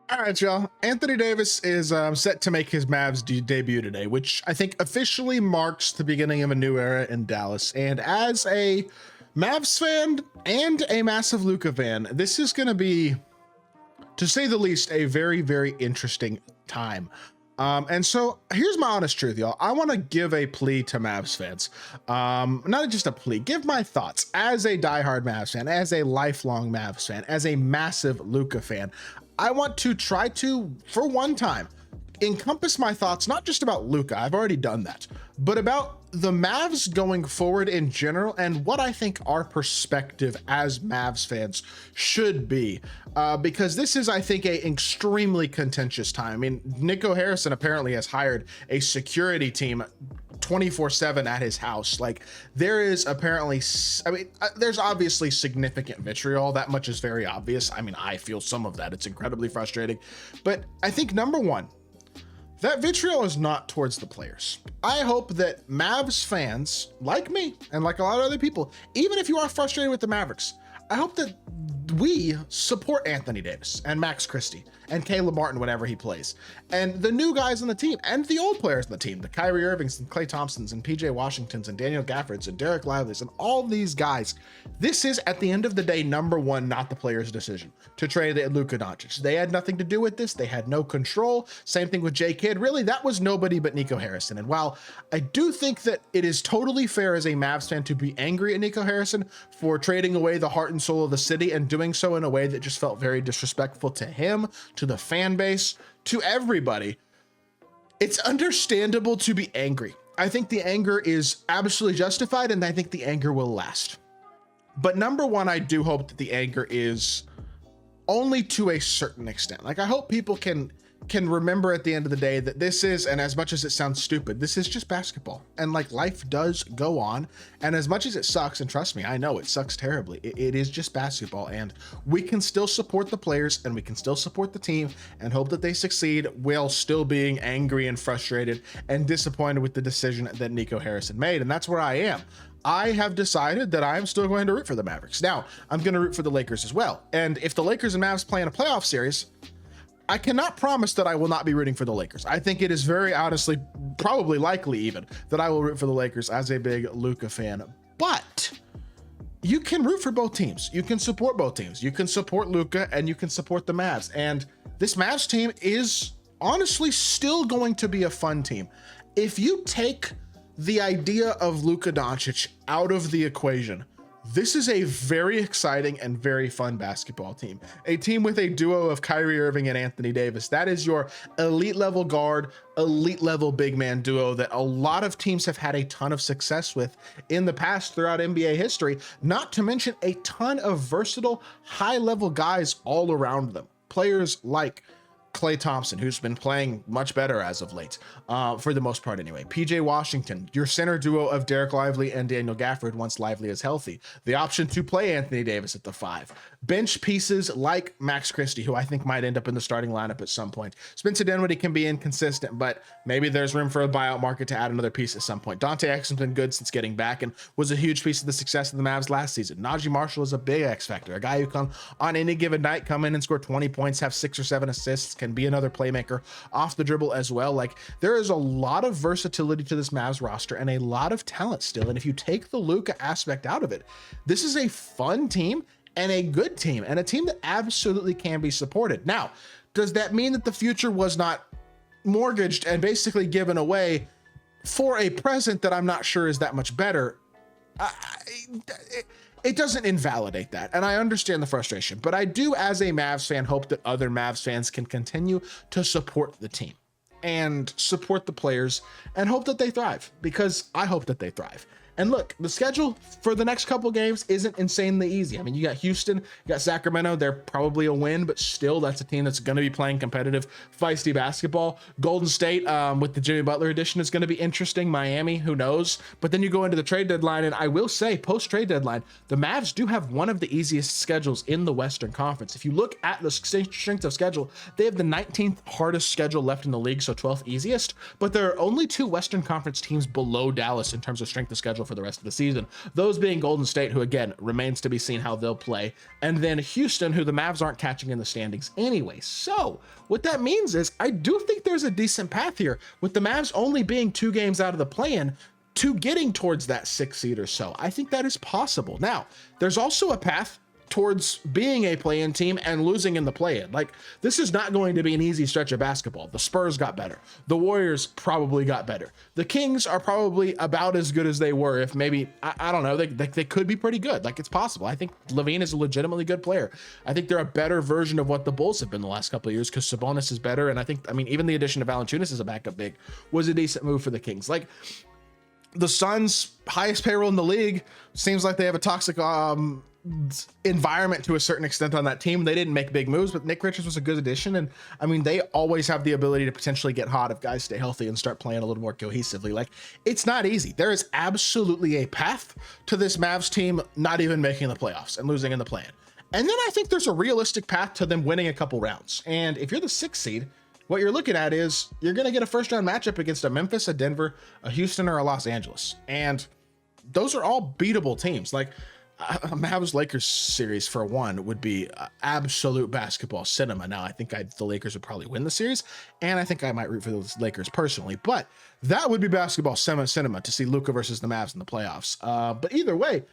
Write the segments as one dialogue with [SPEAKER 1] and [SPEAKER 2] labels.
[SPEAKER 1] All right, y'all. Anthony Davis is set to make his Mavs debut today, which I think officially marks the beginning of a new era in Dallas. And as a Mavs fan and a massive Luka fan, this is going to be, to say the least, a very, very interesting time. And so here's my honest truth, y'all. I want to give a plea to Mavs fans. Not just a plea, give my thoughts as a diehard Mavs fan, as a lifelong Mavs fan, as a massive Luka fan. I want to try to, for one time, encompass my thoughts, not just about Luka, I've already done that, but about the Mavs going forward in general and what I think our perspective as Mavs fans should be. Because this is, I think, a extremely contentious time. I mean, Nico Harrison apparently has hired a security team 24/7 at his house. Like, there is apparently, there's obviously significant vitriol. That much is very obvious. I mean, I feel some of that. It's incredibly frustrating. But I think number one, that vitriol is not towards the players. I hope that Mavs fans, like me and like a lot of other people, even if you are frustrated with the Mavericks, I hope that we support Anthony Davis and Max Christie and Caleb Martin whenever he plays, and the new guys on the team and the old players on the team, the Kyrie Irvings and Klay Thompsons and PJ Washingtons and Daniel Gaffords and Derek Lively's and all these guys. This is, at the end of the day, number one, not the players' decision to trade Luka Doncic. They had nothing to do with this. They had no control. Same thing with J Kidd. Really, that was nobody but Nico Harrison. And while I do think that it is totally fair as a Mavs fan to be angry at Nico Harrison for trading away the heart and soul of the city and doing so in a way that just felt very disrespectful to him, to the fan base, to everybody, it's understandable to be angry. I think the anger is absolutely justified, and I think the anger will last. But number one, I do hope that the anger is only to a certain extent. Like, I hope people can remember at the end of the day that this is, and as much as it sounds stupid, this is just basketball, and like, life does go on. And as much as it sucks, and trust me, I know it sucks terribly, it is just basketball, and we can still support the players and we can still support the team and hope that they succeed while still being angry and frustrated and disappointed with the decision that Nico Harrison made. And that's where I am. I have decided that I'm still going to root for the Mavericks. Now, I'm going to root for the Lakers as well. And if the Lakers and Mavs play in a playoff series, I cannot promise that I will not be rooting for the Lakers. I think it is very honestly, probably likely even, that I will root for the Lakers as a big Luka fan. But you can root for both teams. You can support both teams. You can support Luka and you can support the Mavs. And this Mavs team is honestly still going to be a fun team. If you take the idea of Luka Doncic out of the equation, this is a very exciting and very fun basketball team. A team with a duo of Kyrie Irving and Anthony Davis. That is your elite level guard, elite level big man duo that a lot of teams have had a ton of success with in the past throughout NBA history, not to mention a ton of versatile, high level guys all around them. Players like Klay Thompson, who's been playing much better as of late, for the most part anyway. PJ Washington, your center duo of Derek Lively and Daniel Gafford once Lively is healthy. The option to play Anthony Davis at the 5. Bench pieces like Max Christie, who I think might end up in the starting lineup at some point. Spencer Dinwiddie can be inconsistent, but maybe there's room for a buyout market to add another piece at some point. Dante Exum's been good since getting back and was a huge piece of the success of the Mavs last season. Najee Marshall is a big X factor, a guy who can on any given night come in and score 20 points, have 6 or 7 assists, can be another playmaker off the dribble as well. Like, there is a lot of versatility to this Mavs roster and a lot of talent still. And if you take the Luka aspect out of it, this is a fun team and a good team and a team that absolutely can be supported. Now, does that mean that the future was not mortgaged and basically given away for a present that I'm not sure is that much better? It doesn't invalidate that, and I understand the frustration, but I do, as a Mavs fan, hope that other Mavs fans can continue to support the team and support the players and hope that they thrive, because I hope that they thrive. And look, the schedule for the next couple games isn't insanely easy. I mean, you got Houston, you got Sacramento. They're probably a win, but still, that's a team that's going to be playing competitive, feisty basketball. Golden State, with the Jimmy Butler edition, is going to be interesting. Miami, who knows? But then you go into the trade deadline, and I will say, post-trade deadline, the Mavs do have one of the easiest schedules in the Western Conference. If you look at the strength of schedule, they have the 19th hardest schedule left in the league, so 12th easiest. But there are only 2 Western Conference teams below Dallas in terms of strength of schedule for the rest of the season. Those being Golden State, who again remains to be seen how they'll play, and then Houston, who the Mavs aren't catching in the standings anyway. So what that means is I do think there's a decent path here, with the Mavs only being 2 games out of the play-in to getting towards that 6th seed or so. I think that is possible. Now, there's also a path towards being a play-in team and losing in the play-in. Like, this is not going to be an easy stretch of basketball. The Spurs got better. The Warriors probably got better. The Kings are probably about as good as they were, if maybe, I don't know, they could be pretty good. Like, it's possible. I think Levine is a legitimately good player. I think they're a better version of what the Bulls have been the last couple of years, because Sabonis is better, and I mean, even the addition of Valanciunas as a backup big was a decent move for the Kings. Like, the Suns' highest payroll in the league, seems like they have a toxic environment to a certain extent on that team. They didn't make big moves, but Nick Richards was a good addition. And I mean, they always have the ability to potentially get hot if guys stay healthy and start playing a little more cohesively. Like, it's not easy. There is absolutely a path to this Mavs team not even making the playoffs and losing in the play-in. And then I think there's a realistic path to them winning a couple rounds. And if you're the 6th seed, what you're looking at is you're going to get a first-round matchup against a Memphis, a Denver, a Houston, or a Los Angeles. And those are all beatable teams. Like, a Mavs Lakers series for one would be absolute basketball cinema. Now, I think the Lakers would probably win the series, and I think I might root for the Lakers personally, but that would be basketball cinema to see Luka versus the Mavs in the playoffs. But either way,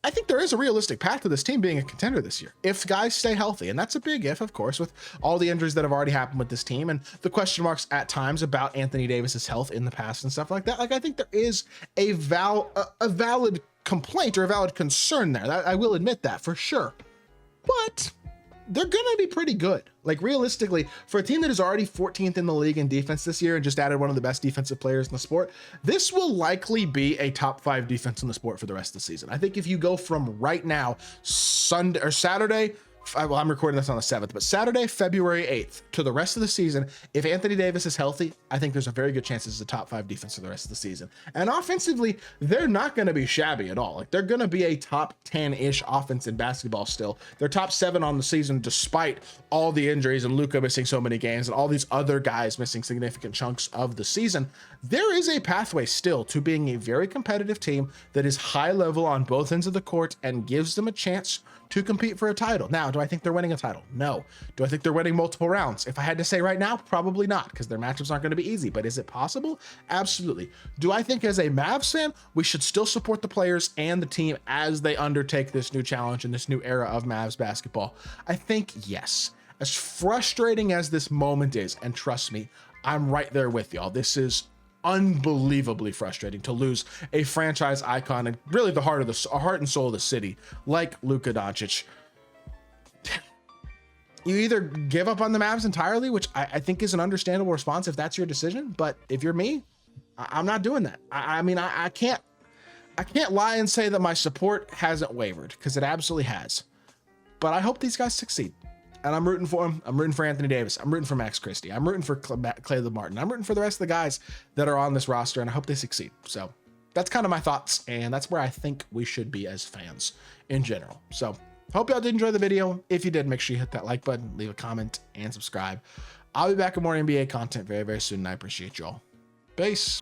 [SPEAKER 1] I think there is a realistic path to this team being a contender this year if guys stay healthy. And that's a big if, of course, with all the injuries that have already happened with this team and the question marks at times about Anthony Davis's health in the past and stuff like that. Like, I think there is a valid complaint or a valid concern there. I will admit that for sure, but they're gonna be pretty good. Like, realistically, for a team that is already 14th in the league in defense this year and just added one of the best defensive players in the sport, this will likely be a top 5 defense in the sport for the rest of the season. I think if you go from right now, Sunday or Saturday, well, I'm recording this on the 7th, but Saturday, February 8th to the rest of the season, if Anthony Davis is healthy, I think there's a very good chance this is a top 5 defense for the rest of the season. And offensively, they're not going to be shabby at all. Like, they're going to be a top 10-ish offense in basketball still. They're top 7 on the season despite all the injuries and Luka missing so many games and all these other guys missing significant chunks of the season. There is a pathway still to being a very competitive team that is high level on both ends of the court and gives them a chance to compete for a title. Now, do I think they're winning a title? No. Do I think they're winning multiple rounds? If I had to say right now, probably not, because their matchups aren't going to be easy. But is it possible? Absolutely. Do I think as a Mavs fan, we should still support the players and the team as they undertake this new challenge and this new era of Mavs basketball? I think yes. As frustrating as this moment is, and trust me, I'm right there with y'all. This is unbelievably frustrating to lose a franchise icon and really the heart and soul of the city like Luka Doncic. You either give up on the Mavs entirely, which I think is an understandable response if that's your decision, but if you're me, I'm not doing that. I mean, I can't lie and say that my support hasn't wavered, because it absolutely has. But I hope these guys succeed. And I'm rooting for him. I'm rooting for Anthony Davis. I'm rooting for Max Christie. I'm rooting for Caleb Martin. I'm rooting for the rest of the guys that are on this roster, and I hope they succeed. So that's kind of my thoughts, and that's where I think we should be as fans in general. So hope y'all did enjoy the video. If you did, make sure you hit that like button, leave a comment, and subscribe. I'll be back with more NBA content very, very soon, and I appreciate y'all. Peace.